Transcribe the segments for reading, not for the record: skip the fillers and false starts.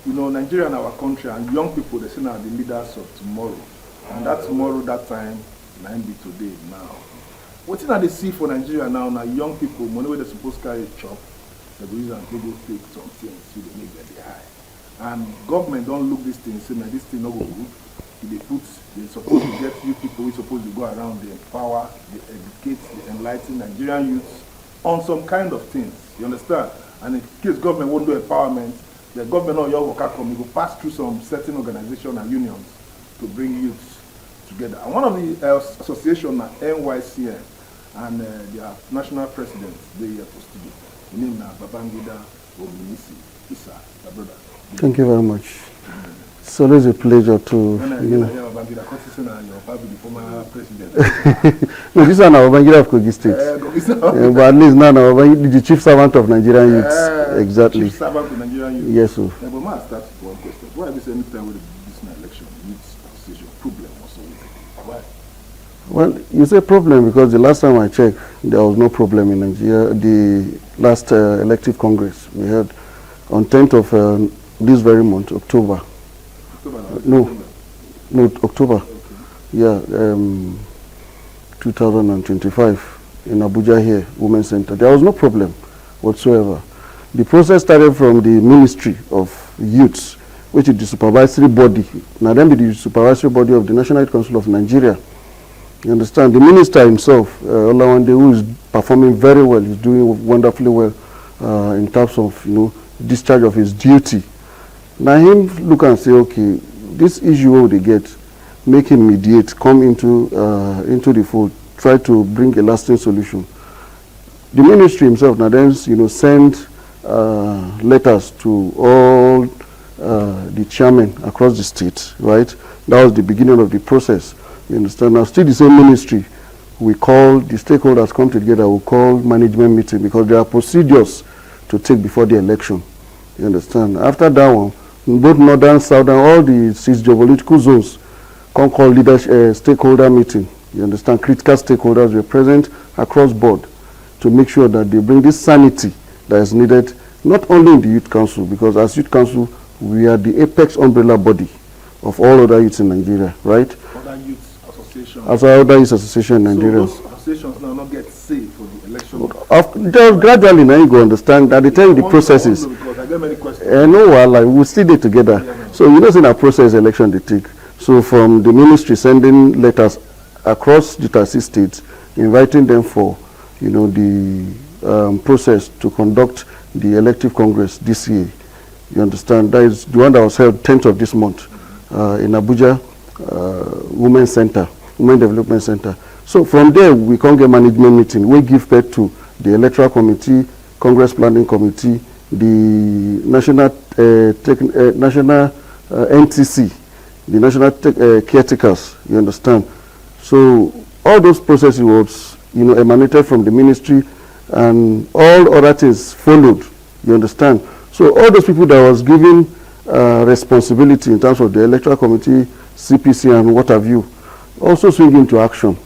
you know, Nigeria and our country and young people, they say now the leaders of tomorrow. And that tomorrow, that time, might be today, now. What thing they see for Nigeria now, young people, money where they're supposed to carry a chop, they go use and they go take some things, so they make them high. And government don't look this thing, say, man, this thing not go good. They're supposed to get you people, we're supposed to go around, they empower, they educate, they enlighten Nigerian youths on some kind of things, you understand? And in case government won't do empowerment, the government or your worker come, will pass through some certain organizations and unions to bring youths together. And one of the associations, NYCN, and their national president, they are supposed to be. The name now, BABANGIDA, ONIMISI, ISAH, my brother. Thank you very much. It's always a pleasure to... Babangida, your former president. No, this is an Babangida of Kogi State. But at least now, the chief servant of Nigerian youths. Exactly. Chief servant of Nigerian youths. Yes, sir. But I start with one question. Why is there any time with this election, youth association problem also? Why? Well, you say problem because the last time I checked, there was no problem in Nigeria. The last elective congress we had on 10th of this very month, October. No, October. Okay. Yeah, 2025 in Abuja here, Women's Center. There was no problem whatsoever. The process started from the Ministry of Youths, which is the supervisory body. Now then, the supervisory body of the National Youth Council of Nigeria. You understand? The minister himself, Olawande, who is performing very well, is doing wonderfully well in terms of, you know, discharge of his duty. Now him look and say, okay, this issue they get, make him mediate, come into the fold, try to bring a lasting solution. The ministry himself now then, you know, send letters to all the chairmen across the state, right? That was the beginning of the process. You understand? Now still the same ministry, we call the stakeholders come together, we call management meeting because there are procedures to take before the election. You understand? After that one, both northern, southern, all the 6 geopolitical zones come call leadership stakeholder meeting. You understand? Critical stakeholders were present across board to make sure that they bring this sanity that is needed, not only in the Youth Council, because as Youth Council, we are the apex umbrella body of all other youths in Nigeria, right? Other youth associations. As other youth association in Nigeria. So those associations now not get saved for the election? Just gradually now you go understand that they tell you the processes. Because I get many questions. No, like we still do together. Yeah, no. So you know, in a process election they take. So from the ministry sending letters across the 36 states, inviting them for, you know, the process to conduct the elective congress this year. You understand? That is the one that was held 10th of this month in Abuja, Women's Center, Women Development Center. So from there we can get management meeting. We give birth to the electoral committee, Congress planning committee, the national NTC, the national caretakers. You understand? So all those processes was, you know, emanated from the ministry, and all other things followed. You understand? So all those people that was given responsibility in terms of the electoral committee, CPC, and what have you, also swing into action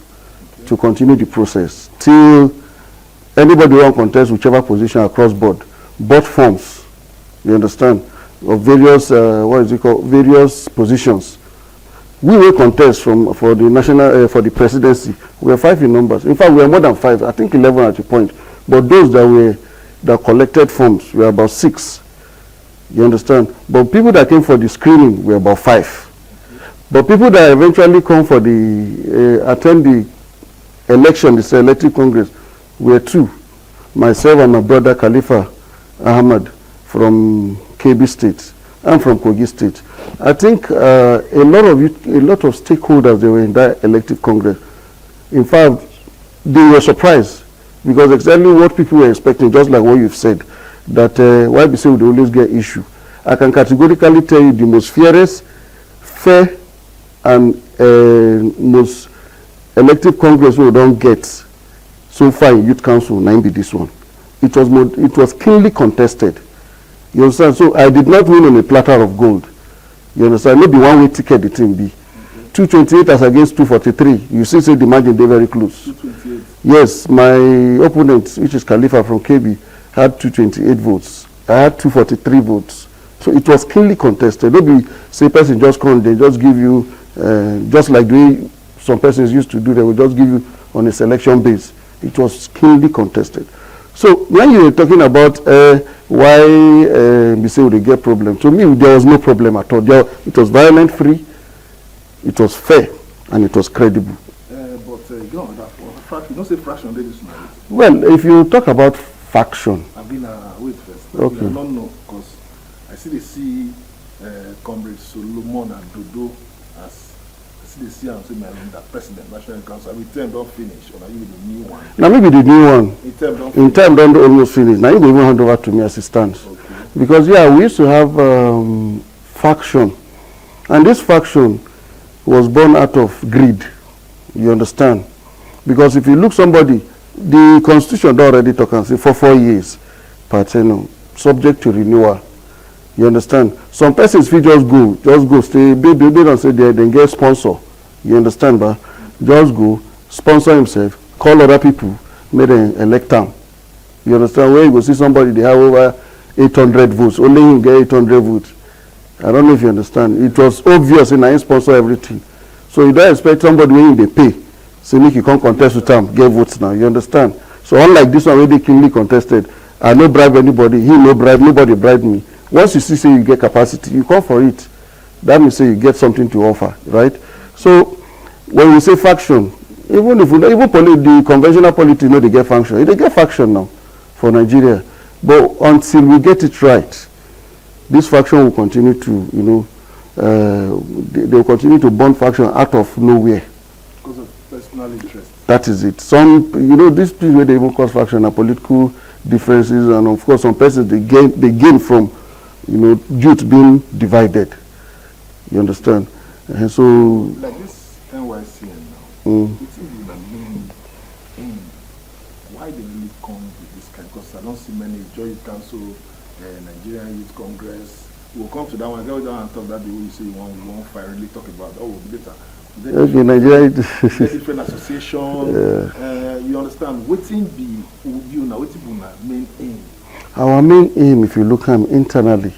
to continue the process till anybody who contest whichever position across board, both forms, you understand, of various various positions. We will contest for the national for the presidency. We are 5 in numbers. In fact, we are more than 5. I think 11 at the point. But those that collected forms were about 6. You understand? But people that came for the screening were about 5. But people that eventually come for the attend the election, the elective congress, were 2. Myself and my brother Khalifa Ahmad from KB State and from Kogi State. I think a lot of stakeholders, they were in that elective congress. In fact, they were surprised because exactly what people were expecting, just like what you've said, that YBC would always get issue. I can categorically tell you the most fairest, fair, and most elective congress we don't get so far in Youth Council, 9 be this one. It was keenly contested. You understand? So I did not win on a platter of gold. You understand? Maybe one-way ticket the team be. 228 as against 243. You see, say the margin they very close. 228. Yes, my opponent, which is Khalifa from KB, had 228 votes. I had 243 votes. So it was keenly contested. Don't be say person just come, they just give you, just like the way some persons used to do, they will just give you on a selection base. It was keenly contested. So when you were talking about why we say they get problem, to me there was no problem at all. It was violent free, it was fair, and it was credible. You don't say fraction. Well, if you talk about faction, I've been wait first. Okay. I don't know because I see Comrade Solomon and Dodo as I see and say my president, National Council. I will term don't finish, or you the new one. Now maybe the new one. In term don't almost finish. Now you will even hand over to me as it stands. Okay. Because yeah, we used to have faction, and this faction was born out of greed. You understand? Because if you look somebody, the constitution already talk and say for 4 years, but subject to renewal. You understand? Some persons will just go, stay, they don't say they then get sponsor. You understand, but just go, sponsor himself, call other people, make them elect them. You understand? Where you go see somebody, they have over 800 votes, only him get 800 votes. I don't know if you understand. It was obvious and I sponsor everything. So you don't expect somebody when they pay. So make you come contest with them, get votes now. You understand? So unlike this one where they keenly contested, I no bribe anybody, he no bribe, nobody bribed me. Once you see say you get capacity, you come for it. That means say you get something to offer, right? So when we say faction, even if the conventional politics they get faction, they get faction now for Nigeria. But until we get it right, this faction will continue to, they will continue to burn faction out of nowhere. Because of personal interest. That is it. Some, this place where they even cause faction are political differences, and of course some persons they gain from, youth being divided. You understand? And so like this NYCN now, it's even the main aim. Why they really come with this kind? Because I don't see many Joint Council, Nigerian Youth Congress. We'll come to that one. Go down and talk that the way you say you won't really talk about. Oh, later. Okay, Nigeria. Different association. You understand? Waiting be you now. Waiting be my main aim. Our main aim, if you look at internally,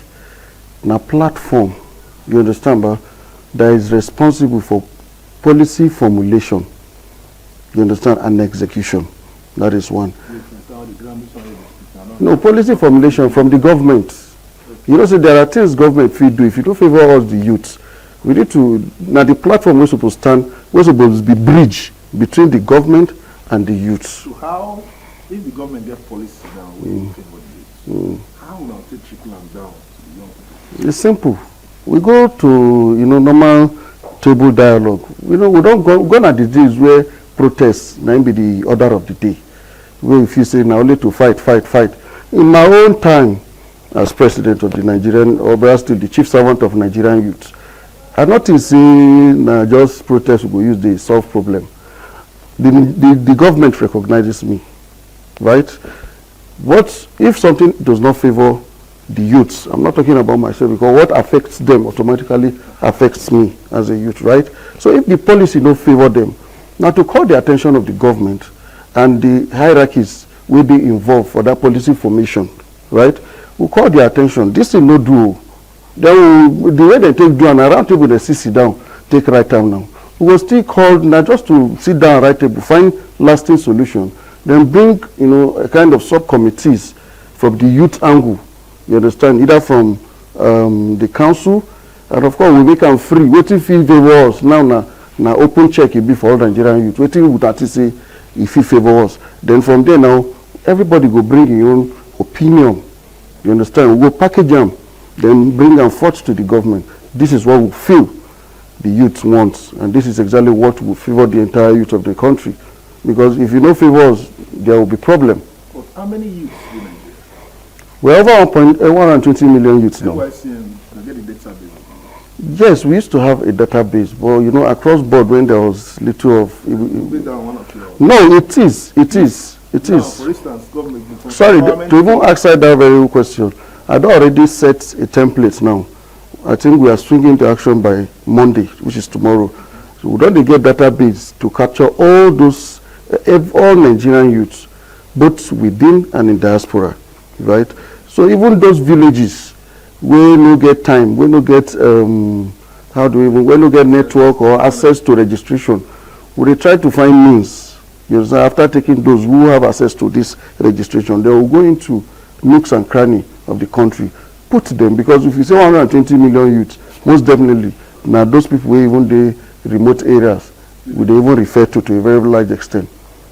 na platform. You understand, but that is responsible for policy formulation. You understand, and execution. That is one. No, policy formulation from the government. You know, so there are things government will do. If you don't favor us, the youth, we need to, now the platform we're supposed to stand, we're supposed to be bridge between the government and the youth. So how, if the government get policy now, we favor the youth, how will it trickle them down to the young people? It's simple. We go to, normal table dialogue. We don't go at the days where protests now be the order of the day. Where if you say now only to fight. In my own time, as president of the Nigerian, or still the chief servant of Nigerian youth, I noticed just protest will use the solve problem. The government recognizes me, right? What if something does not favor the youths? I'm not talking about myself, because what affects them automatically affects me as a youth, right? So if the policy don't favor them, now to call the attention of the government and the hierarchies will be involved for that policy formation, right? We call their attention. This is no do. Then the way they take do and around table they sit down, take right time now. We will still call now just to sit down right table, find lasting solution. Then bring a kind of subcommittees from the youth angle. You understand? Either from the council, and of course we make them free. Waiting fee favor us now open check it be for all Nigerian youth. Waiting would actually say if he favor us. Then from there now everybody go bring your own opinion. You understand? We will package them, then bring them forth to the government. This is what we feel the youth wants, and this is exactly what will favor the entire youth of the country. Because if you don't favor us, there will be problem. But how many youths in Nigeria? We're over 120 million youths now. Get the database. Yes, we used to have a database, but across board when there was little of. No, it is. Now, for instance, government. Sorry, to even answer that very question, I don't already set a template now. I think we are swinging into action by Monday, which is tomorrow. So we don't get database to capture all those, all Nigerian youths, both within and in diaspora, right? So even those villages we no get time, we no get we no get network or access to registration. We try to find means. You know, after taking those who have access to this registration, they will go into nooks and cranny of the country, put them, because if you say 120 million youths, most definitely now those people will even the remote areas would even refer to a very large extent.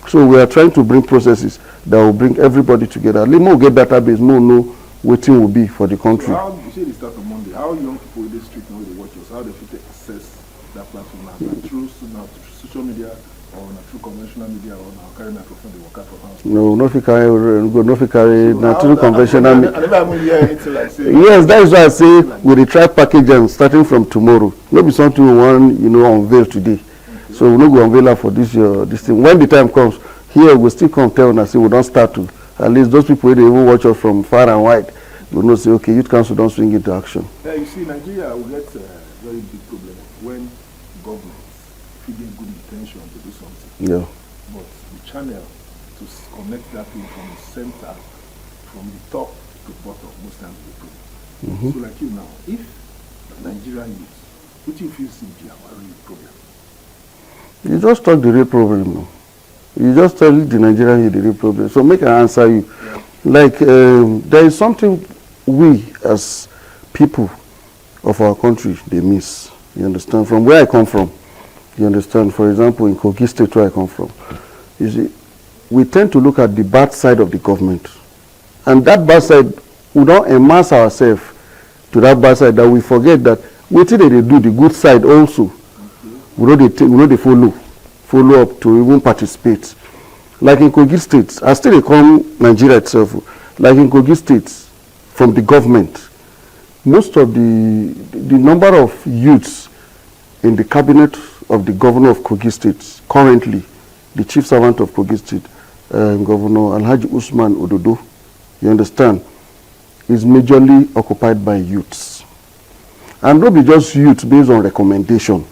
So we are trying to bring processes that will bring everybody together. Let me get database, know waiting will be for the country. So how you say this start on Monday? How young people in this street know they watch us? How they fit access that platform now? Through social media, or through conventional media, or now carry microphone they work out from house? No, not carry through conventional media. I never hear anything like say. Yes, that is why I say we will try packaging starting from tomorrow. Not be something we want, unveil today. Okay. So we no go unveil for this thing. When the time comes, here we still come tell and say we don't start to. At least those people they even watch us from far and wide will not say, okay, youth council don't swing into action. Yeah, you see, Nigeria will get a very big problem when governments feeding good intention to do something. Yeah. But the channel to connect that thing from the center, from the top to bottom, most times is the problem. So like you now, if Nigerian youth, what do you feel seems to be our real problem? You just talk the real problem now. You just tell the Nigerian youth the real problem. So make I answer you. Yeah. Like there is something we as people of our country they miss. You understand? From where I come from, you understand? For example, in Kogi State where I come from, you see, we tend to look at the bad side of the government. And that bad side, we don't immerse ourselves to that bad side that we forget that what they do the good side also. We know they follow up to even participate. Like in Kogi State, I still come Nigeria itself. Like in Kogi State, from the government, most of the number of youths in the cabinet of the governor of Kogi State, currently, the chief servant of Kogi State, Governor Alhaji Usman Ododo, you understand, is majorly occupied by youths. And not be just youth based on recommendation.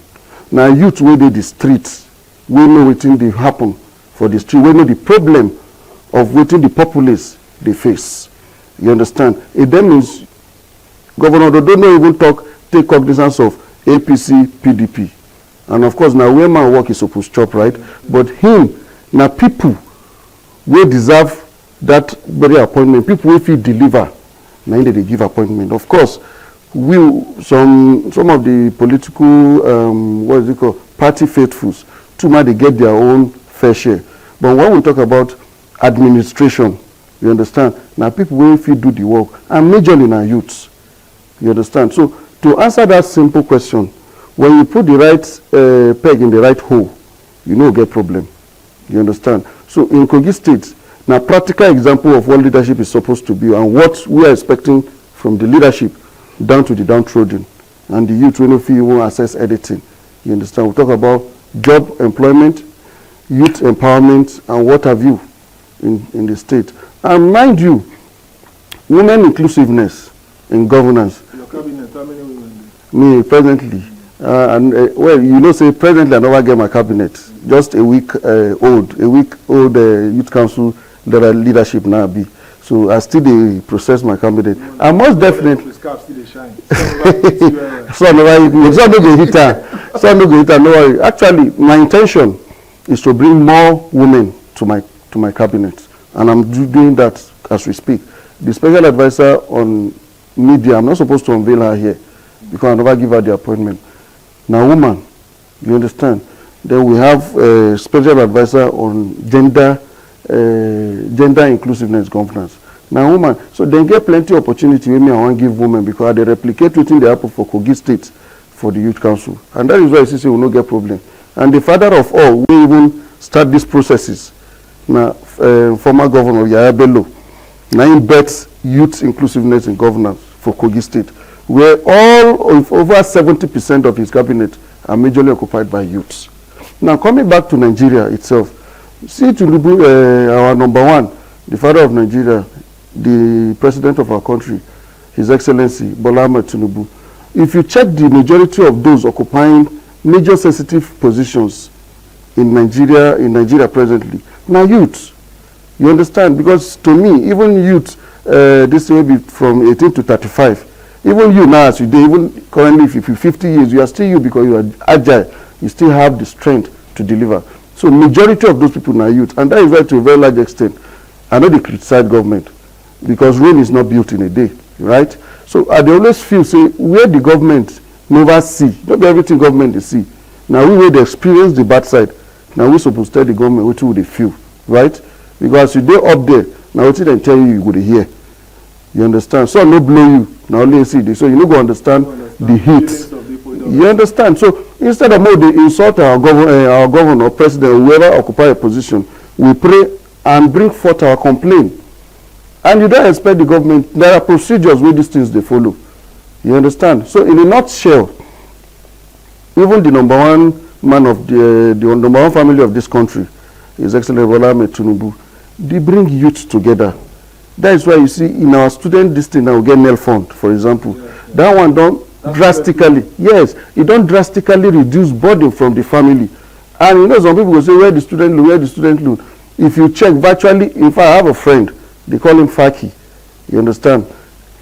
Now youth where they the streets, we know what they happen for the street, we know the problem of what the populace they face. You understand? It then means Governor Ododo don't even take cognizance of APC, PDP. And of course, now where man work is supposed to chop, right? But him, now people will deserve that very appointment. People will feel deliver. Now they give appointment. Of course, some of the political, party faithfuls, too much they get their own fair share. But when we talk about administration, you understand? Now people will feel do the work, and majorly now youths. You understand? So to answer that simple question, when you put the right peg in the right hole, you get problem. You understand? So in Kogi State, now practical example of what leadership is supposed to be and what we are expecting from the leadership down to the downtrodden, and the youth will feel won't access anything. You understand? We talk about job, employment, youth empowerment, and what have you in the state. And mind you, women inclusiveness in governance. Your cabinet, how many women? Me presently, well, say presently I never get my cabinet. Just a week old youth council leadership now be. So I still process my candidate. I most definitely. So no worry. Actually, my intention is to bring more women to my cabinet, and I'm doing that as we speak. The special advisor on media, I'm not supposed to unveil her here because I never give her the appointment. Now, woman, you understand? Then we have a special advisor on gender inclusiveness governance. Now, woman, so they get plenty of opportunity with me. I want to give women because they replicate within the apple for Kogi State for the youth council, and that is why I say we will not get problem. And the father of all, we even start these processes. Now, former governor Yaya Bello, now in bets youth inclusiveness in governance for Kogi State, where over 70% of his cabinet are majorly occupied by youths. Now, coming back to Nigeria itself, see Tinubu, our number one, the father of Nigeria, the president of our country, His Excellency Bola Ahmed Tinubu. If you check the majority of those occupying major sensitive positions in Nigeria presently, now youth, you understand? Because to me, even youth, this will be from 18 to 35, Even you now, as you do, even currently, if you're 50 years, you are still you because you are agile. You still have the strength to deliver. So majority of those people are youth, and that is why to a very large extent, I know they criticize government because Rome is not built in a day, right? So I they always feel, say, where the government never see, not everything government they see. Now we will experience the bad side. Now we supposed to tell the government what will they feel, right? Because you dey up there, now what they tell you, you go to hear. You understand? So no blow you. Now only see this. So you no go understand the heat. You understand? So instead of more they insult our governor, president, whoever occupy a position, we pray and bring forth our complaint. And you don't expect the government. There are procedures where these things they follow. You understand? So in a nutshell, even the number one man of the number one family of this country, His Excellency Bola Ahmed Tinubu, they bring youth together. That is why you see in our student district now we get NEL fund, for example. That one don't drastically, yes, it don't drastically reduce burden from the family. And you know some people will say where the student loan, where the student loan. If you check virtually, if I have a friend, they call him Faki. You understand?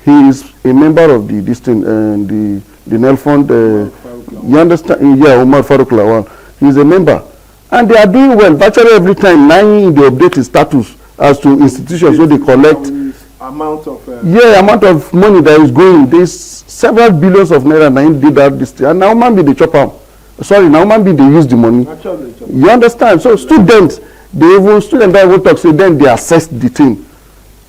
He is a member of the district, the NEL fund. You understand? Yeah, Omar Farouk Lawal. He is a member, and they are doing well. Virtually every time, they update his status as to institutions where they collect amount of amount of money that is going. There's several billions of naira. Now did that this thing, and now man be the chopper. Sorry, now man be they use the money. You understand? So students, that will talk. So then they assess the thing,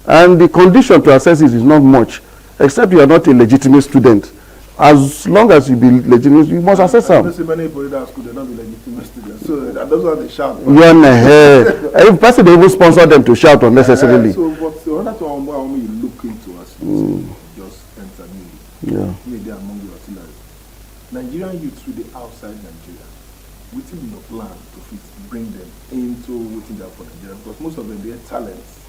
and the condition to assess it is not much, except you are not a legitimate student. As long as you be legitimate, you must assess them. Many people in that school, they don't be legitimate students. So those are the shout. If person they even sponsor them to shout unnecessarily. So but another one you look into as you just enter media among the artillery. Nigerian youths with the outside Nigeria, within your plan to bring them into within that for Nigeria, because most of them they have talents.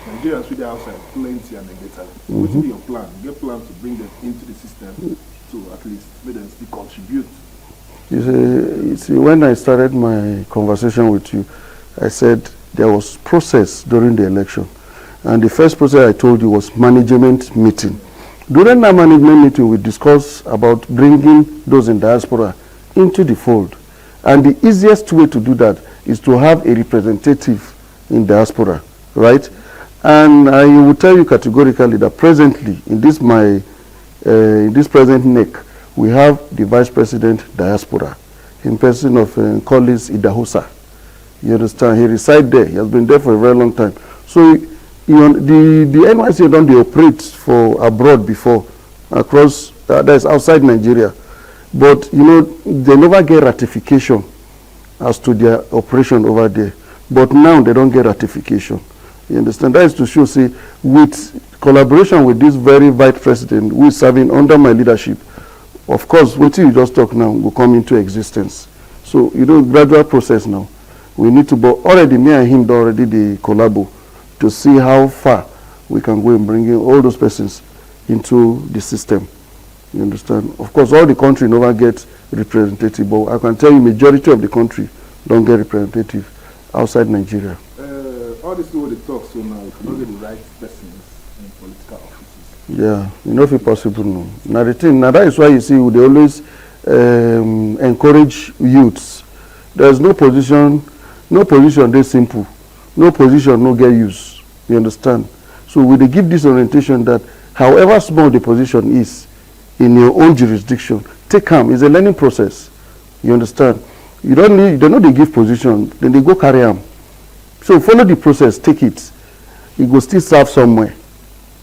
Nigerians with the outside plenty and they get talent. What's your plan? Get plan to bring them into the system to at least make them still contribute. You see, when I started my conversation with you, I said there was process during the election. And the first process I told you was management meeting. During that management meeting, we discussed about bringing those in diaspora into the fold. And the easiest way to do that is to have a representative in diaspora, right? And I will tell you categorically that presently, in this present NEC, we have the Vice President Diaspora, in person of Collins Idahosa. You understand? He resides there. He has been there for a very long time. So you know, the NYC don't they operate for abroad before, across, that is outside Nigeria. But you know, they never get ratification as to their operation over there. But now they don't get ratification. You understand? That is to show, say, with collaboration with this very vice president who is serving under my leadership, of course, what you just talk now will come into existence. So, you know, gradual process now. We need to, but already me and him already the collabo to see how far we can go in bringing all those persons into the system. You understand? Of course, all the country never gets representative, but I can tell you majority of the country don't get representative outside Nigeria. All this way they talk so now, if you don't get the right persons in political offices. Yeah, you know if it's possible no. Now the thing, now that is why you see they always encourage youths. There's no position they simple. No position, no get use. You understand? So we they give this orientation that however small the position is in your own jurisdiction, take them. It's a learning process. You understand? You don't know they give position, then they go carry them. So follow the process, take it. It will still serve somewhere.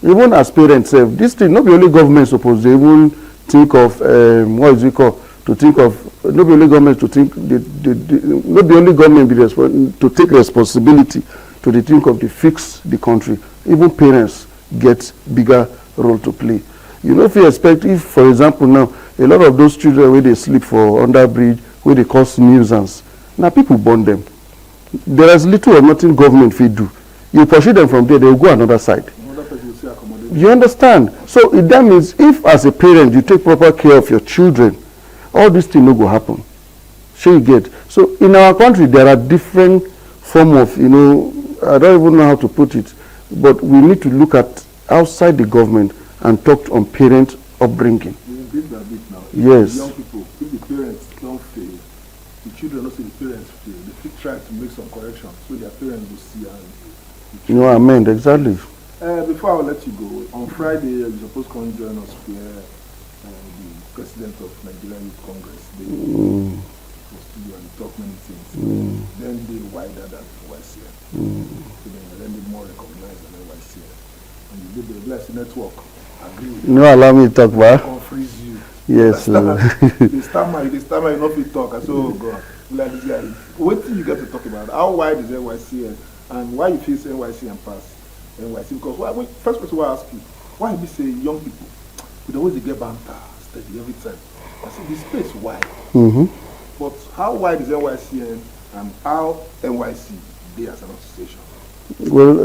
Even as parents, this thing, not be only government supposed to even think of, what is it called? To think of, not be only government to think, not be only government to take responsibility to think of the fix the country. Even parents get bigger role to play. You know, if you expect, if for example now, a lot of those children where they sleep for under bridge, where they cause nuisance, now people burn them. There is little or nothing government will do. You pursue them from there, they will go another side. You understand? So that means if as a parent you take proper care of your children, all these things no go happen. So you get. So in our country there are different form of, you know, I don't even know how to put it, but we need to look at outside the government and talk on parent upbringing. Bit by bit now. Yes. Young people, if the parents don't fail, the children also the parents fail. They keep trying to make some correction so their parents will see and You know, amen, exactly. before I let you go, on Friday you're supposed to come join us where the president of Nigerian Youth Congress they was to do and talk many things. Then they wider than YCN. So then they more recognized than YCN. And you did the blessed network. Agree with No, allow me to talk, ba? freeze you. Yes. They stammer, you know, if you talk. I said, oh God, like this guy. What do you get to talk about? How wide is NYCN and why you feel say NYC and pass NYC? Because first person will ask you, why you say young people, we always get banter steady every time. I said, the space wide. But how wide is NYCN and how NYC they as an association? Well,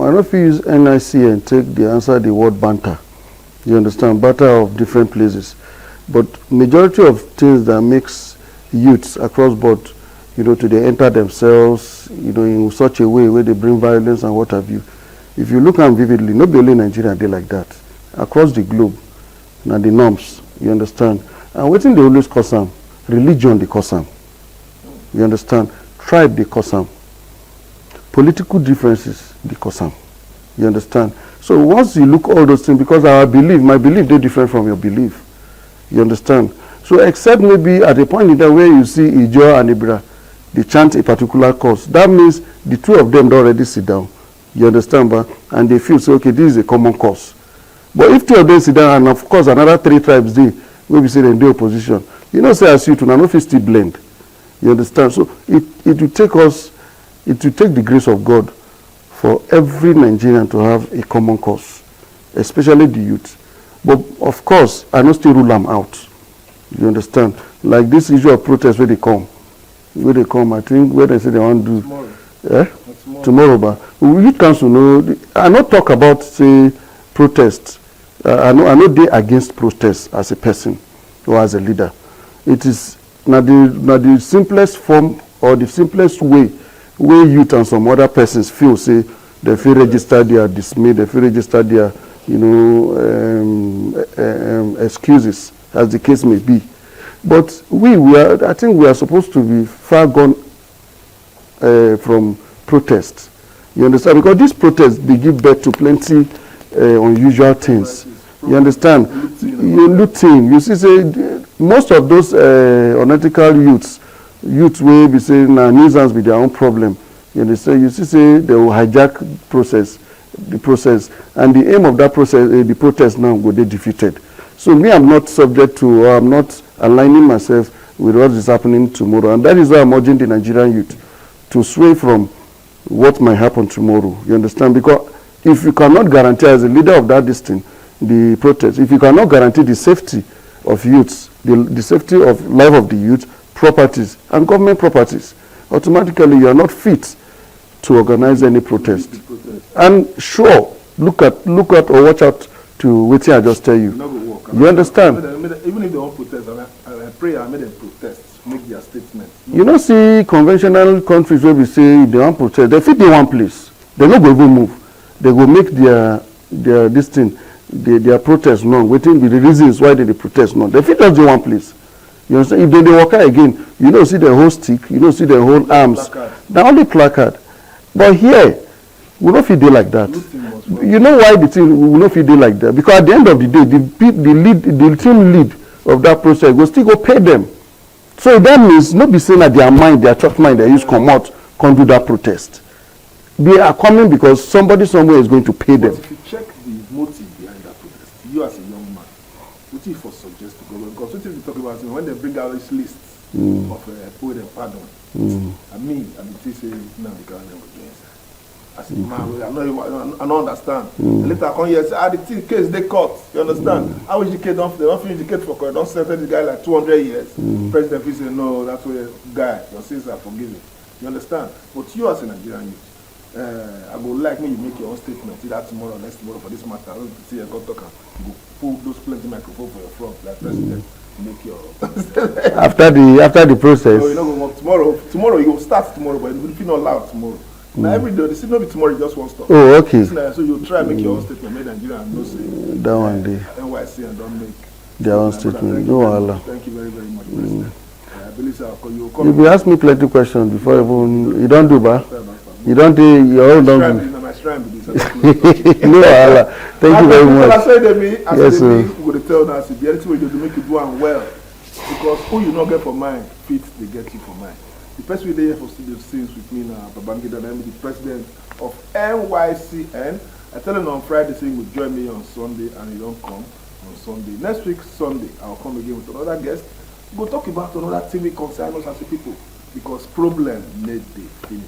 I don't know if you use NIC and take the answer the word banter. You understand? Banter of different places. But majority of things that makes youths across board, you know, to they enter themselves, you know, in such a way where they bring violence and what have you. If you look at them vividly, not only Nigeria, they like that. Across the globe, now the norms, you understand? And what thing they always cause them? Religion, they cause them. You understand? Tribe, they cause them. Political differences, they cause them. You understand? So once you look all those things, because our belief, my belief, they're different from your belief. You understand? So except maybe at a point in time where you see Ijo and Ibra, they chant a particular cause. That means the two of them don't already sit down. You understand? But, and they feel, so, okay, this is a common cause. But if two of them sit down, and of course another three tribes, they maybe say they do opposition. You know, say as you to now, if still blend. You understand? So it will take us, it will take the grace of God for every Nigerian to have a common cause, especially the youth. But of course, I don't still rule them out. You understand? Like this issue of protest where they come, I think where they say they want to do tomorrow. Tomorrow, but youth council know. I not talk about say protest. I know they against protest as a person or as a leader. It is not the simplest form or the simplest way where youth and some other persons feel say they feel register their dismay, they feel register their excuses, as the case may be. But I think we are supposed to be far gone from protest. You understand? Because these protests, they give birth to plenty unusual things. You understand? Looting. You see, say, most of those unethical youths will be saying, nuisance with their own problem. You understand? You see, say, they will hijack the process, and the aim of that process, the protest now will be defeated. So me, I'm not subject to, or I'm not aligning myself with what is happening tomorrow, and that is why I'm urging the Nigerian youth to sway from what might happen tomorrow. You understand? Because if you cannot guarantee, as a leader of that thing, the protest, if you cannot guarantee the safety of youths, the safety of life of the youth, properties, and government properties, automatically you are not fit to organize any protest. And sure, look at or watch out to what I just tell you. You understand? Even if they won't protest, I pray I made them protest, make their statement. You know, see conventional countries where we say they want protest, they fit in one place. They no go even move. They go make their protest known. Waiting the reasons why they protest known. They fit just in one place. You understand? If they walk out again, you don't see the whole stick, you don't see the whole arms. The only placard. But here, we don't feel they like that. You know why the team we don't feel they like that? Because at the end of the day, the team lead of that process will still go pay them. So that means not be saying that their mind, their church mind, they use come out, can't do that protest. They are coming because somebody somewhere is going to pay them. But if you check the motive behind that protest, you as a young man, what if for suggest to go? Because what if you talk about when they bring out this list of poet and pardon? I mean, say now the government was against. I said, man, I don't understand. Later I come here and say, the case they caught. You understand? I wish the case don't finish the case for court. Don't sentence the guy like 200 years. President will say, no, that's where guy, your sins are forgiven. You understand? But you as a Nigerian youth, I would like me you make your own statement either tomorrow or next tomorrow for this matter. I don't see a God talker. You go pull those plenty microphone for your front like president. Make your after the process. No, you know tomorrow you will start tomorrow, but if you're not allowed tomorrow, Now every day, they say no be tomorrow, just one stop. Oh, okay. So you try make your own statement, make Nigeria no say. That one day. NYC and don't make Their own statement. No Allah. Thank you very, very much, President. I believe so. You come. You be ask me plenty questions before even you don't do ba. You don't do your own don't do. My shrine be this. No Allah. Thank you very much. I say to me, Yes, sir. we go to tell us if anything we do to make you do am well, because who you not get for mine, fit they get you for mine. The person we there for studio scenes with me now, Babangida, I'm the president of NYCN. I tell him on Friday saying will join me on Sunday, and he don't come on Sunday. Next week Sunday, I'll come again with another guest. We'll talk about another thing we concern us as a people, because problem need they finish.